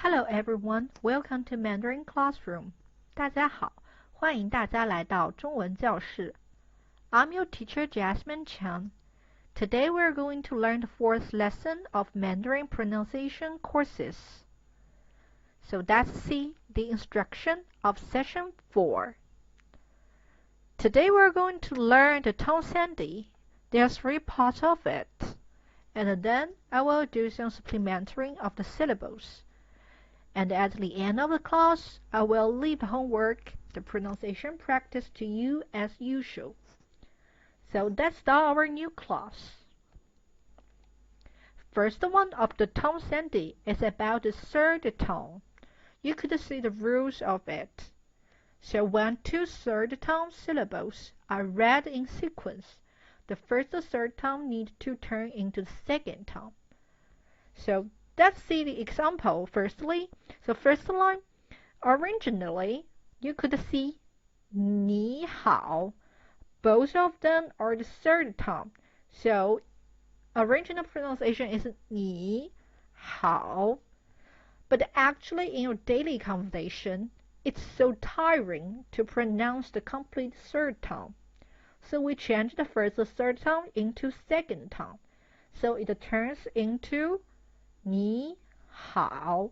Hello everyone, welcome to Mandarin Classroom. 大家好，欢迎大家来到中文教室。I'm your teacher Jasmine Chan. Today we're going to learn the fourth lesson of Mandarin pronunciation courses. So let's see the instruction of session 4. Today we're going to learn the tone sandy. There's 3 parts of it. And then I will do some supplementary of the syllables. And at the end of the class, I will leave the homework, the pronunciation practice to you as usual. So let's start our new class. First one of the tone sandy is about the third tone. You could see the rules of it. So when 2 third tone syllables are read in sequence, the first third tone needs to turn into the second tone. So let's see the example firstly. So first line, originally you could see 你好. Both of them are the third tone. So original pronunciation is 你好. But actually in your daily conversation, it's so tiring to pronounce the complete third tone. So we change the first third tone into second tone. So it turns into 你好.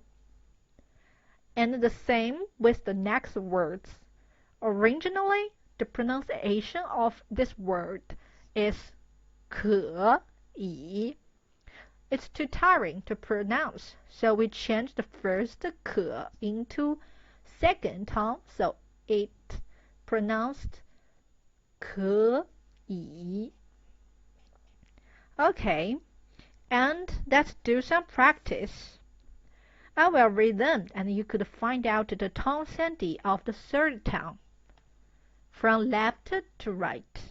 And the same with the next words. Originally, the pronunciation of this word is 可以. It's too tiring to pronounce, so we change the first 可 into second tone, so it pronounced 可以. Okay, and let's do some practice. I will read them and you could find out the tone sandy of the third tone. From left to right.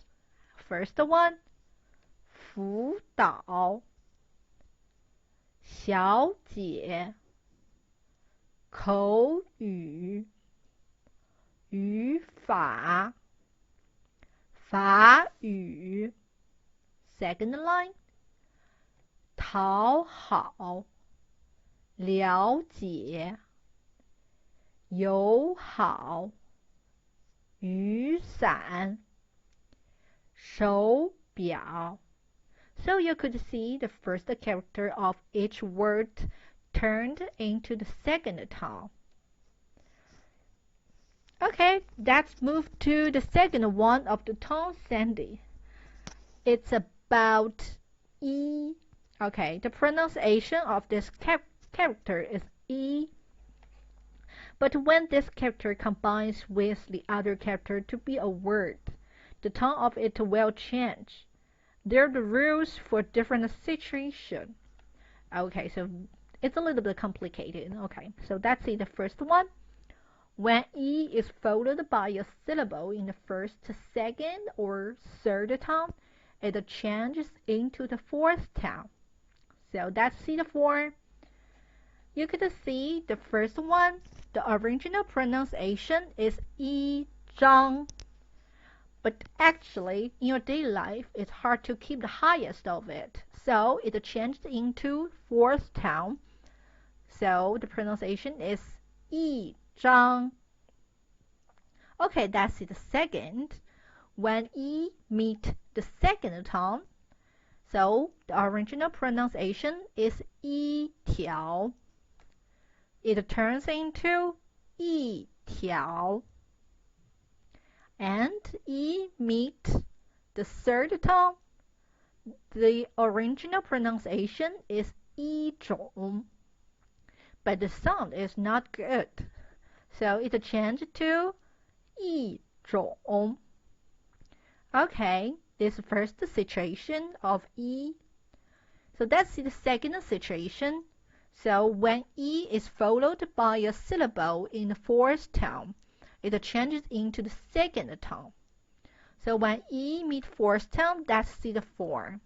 First one, 辅导小姐口语语法法语 Second line 讨好了解友好雨伞手表 So you could see the first character of each word turned into the second tone. Okay, let's move to the second one of the tone sandy. It's about E. Okay, the pronunciation of this character is E. But when this character combines with the other character to be a word, the tone of it will change. There are the rules for different situations. Okay, so it's a little bit complicated. Okay, so let's see the first one. When E is followed by a syllable in the first, second, or third tone, it changes into the fourth tone. So let's see the form. You could see the first one, the original pronunciation is 一张. But actually, in your daily life, it's hard to keep the highest of it. So it changed into fourth tone. So the pronunciation is 一张. Okay, that's the second. When E meet the second tone, so the original pronunciation is 一条. It turns into 一条. And E meet the third tone. The original pronunciation is 一种. But the sound is not good. So it changed to 一种. Okay, this first situation of E. So that's the second situation. So when E is followed by a syllable in the fourth tone, it changes into the second tone. So when E meets fourth tone, that's the form.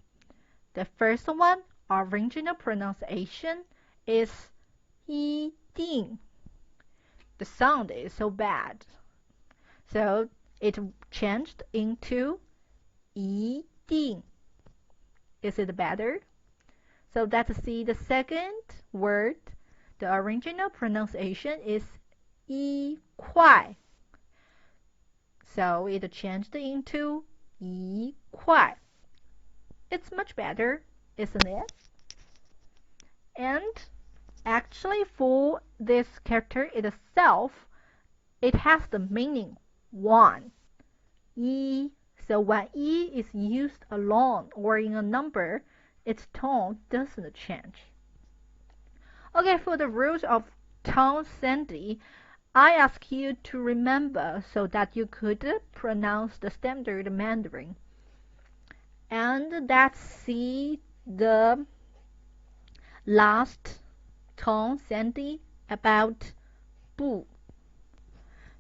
The first one, original pronunciation, is 一定. The sound is so bad. So it changed into 一定. Is it better? So let's see the second word. The original pronunciation is 一块. So it changed into 一块. It's much better, isn't it? And actually for this character itself, it has the meaning one. 一. So when 一 is used alone or in a number, its tone doesn't change. Okay, for the rules of tone Sandy, I ask you to remember so that you could pronounce the standard Mandarin. And let's see the last tone Sandy about 不.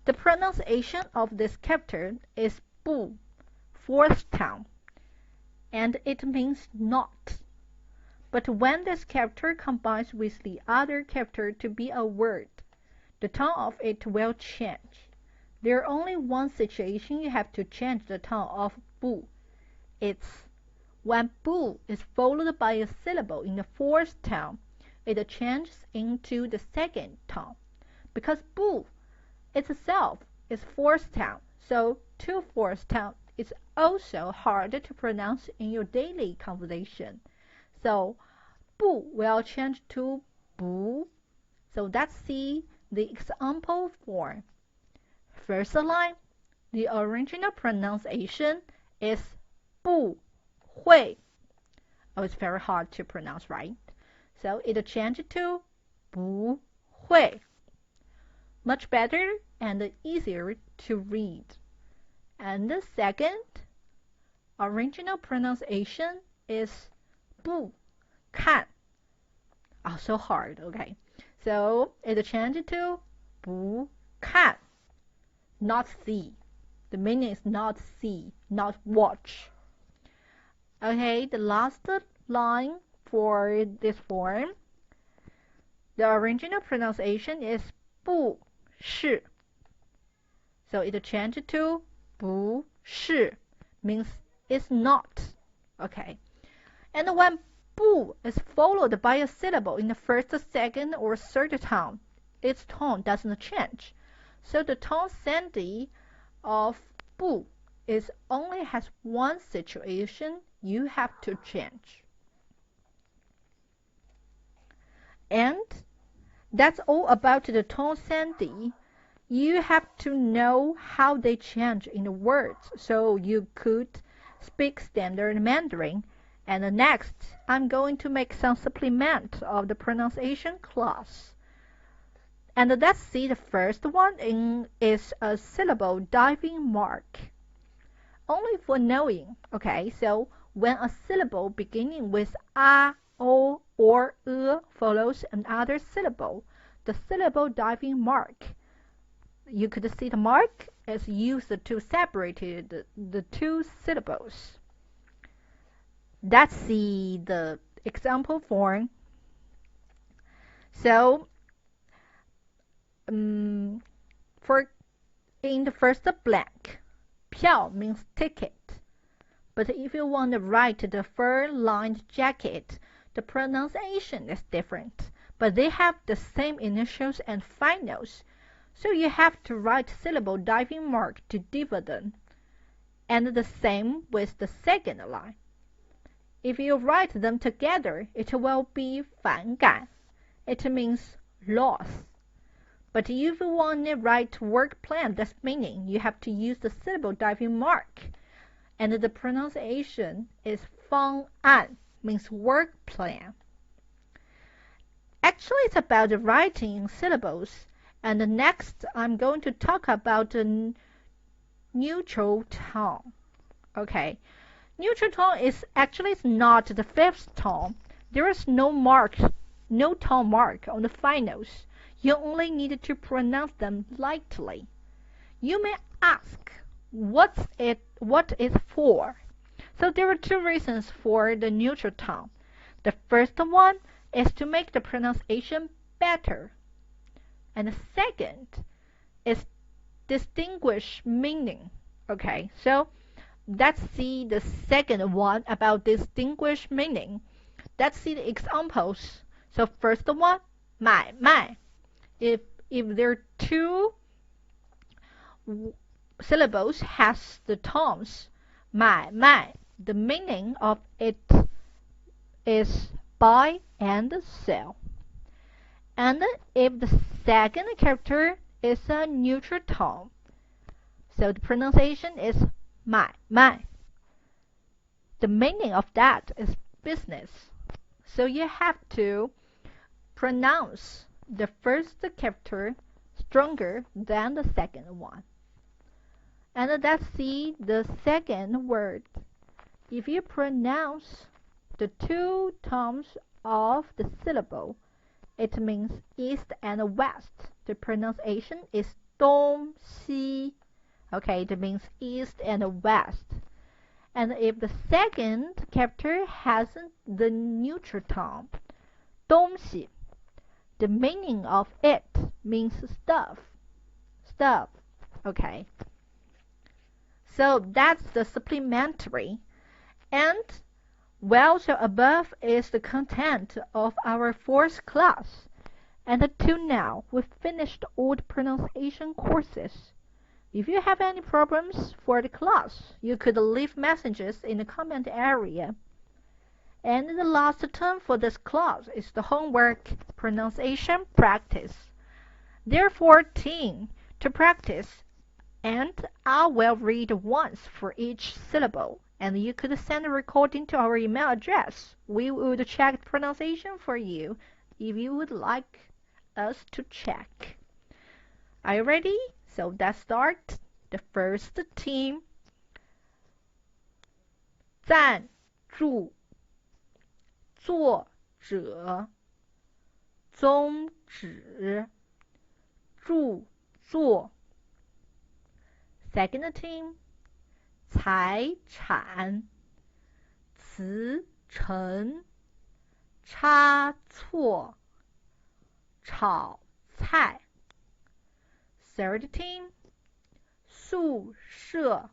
The pronunciation of this character is 不, fourth tone, and it means not. But when this character combines with the other character to be a word, the tone of it will change. There's only one situation you have to change the tone of 不. It's when 不 is followed by a syllable in the fourth tone, it changes into the second tone. Because 不 itself is fourth tone, so two fourth tone is also hard to pronounce in your daily conversation. So 不 will change to 不. So let's see the example form. First line, the original pronunciation is 不会. Oh, it's very hard to pronounce, right? So it changed to 不会. Much better and easier to read. And the second original pronunciation is 不看. Also hard, okay? So it changed to 不看, not see. The meaning is not see, not watch. Okay, the last line for this form, the original pronunciation is 不是. So it changed to 不是, means it's not. Okay. And when 不 is followed by a syllable in the first, second, or third tone, its tone doesn't change. So the tone Sandy of 不 is only has one situation you have to change. And that's all about the tone Sandy. You have to know how they change in the words so you could speak standard Mandarin. And next, I'm going to make some supplement of the pronunciation class. And let's see the first one is a syllable diving mark. Only for knowing, okay, so when a syllable beginning with a, o, or follows another syllable, the syllable diving mark, you could see the mark is used to separate the two syllables. Let's see the example form. So, for in the first blank, 票 means ticket. But if you want to write the fur-lined jacket, the pronunciation is different. But they have the same initials and finals. So you have to write syllable diving mark to differ them. And the same with the second line. If you write them together, it will be 反感. It means loss. But if you want to write work plan, that's meaning you have to use the syllable diving mark. And the pronunciation is 方案, means work plan. Actually, it's about the writing syllables. And next, I'm going to talk about the neutral tone. Okay. Neutral tone is actually not the fifth tone. There is no tone mark on the finals. You only need to pronounce them lightly. You may ask, what is for? So there are two reasons for the neutral tone. The first one is to make the pronunciation better. And the second is distinguish meaning. Okay, so let's see the second one about distinguish meaning. Let's see the examples. So first one, 买卖. If there are two syllables has the tones 买卖, the meaning of it is buy and sell. And if the second character is a neutral tone, so the pronunciation is 买卖. The meaning of that is business. So you have to pronounce the first character stronger than the second one. And let's see the second word. If you pronounce the two tones of the syllable, it means east and west. The pronunciation is 东西. Okay, it means east and west. And if the second character has the neutral tone, 东西, the meaning of it means stuff. Stuff. Okay. So that's the supplementary. And well, so above is the content of our fourth class. And until now, we've finished all the pronunciation courses. If you have any problems for the class, you could leave messages in the comment area. And the last term for this class is the homework pronunciation practice. There are 14 to practice, and I will read once for each syllable. And you could send a recording to our email address. We would check the pronunciation for you if you would like us to check. Are you ready? So let's start. The first team. 赞助作者宗旨著作 Second team 财产辞呈差错炒菜 Third team 宿舍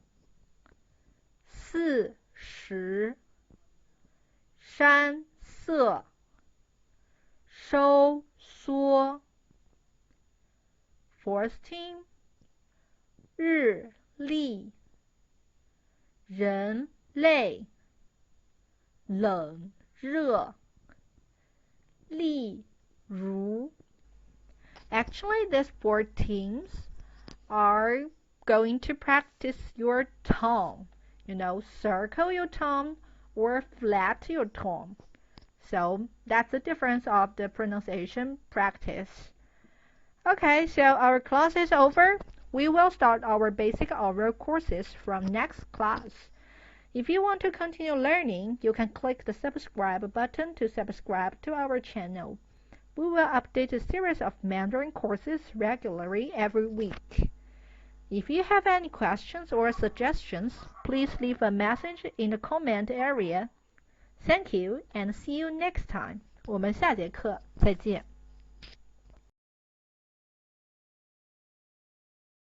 四十山色收缩 Fourth team 日历人类冷热例如 Actually, these 4 teams are going to practice your tone. You know, circle your tone or flat your tone. So that's the difference of the pronunciation practice. Okay, so our class is over. We will start our basic oral courses from next class. If you want to continue learning, you can click the subscribe button to subscribe to our channel. We will update a series of Mandarin courses regularly every week. If you have any questions or suggestions, please leave a message in the comment area. Thank you and see you next time. 我们下节课再见。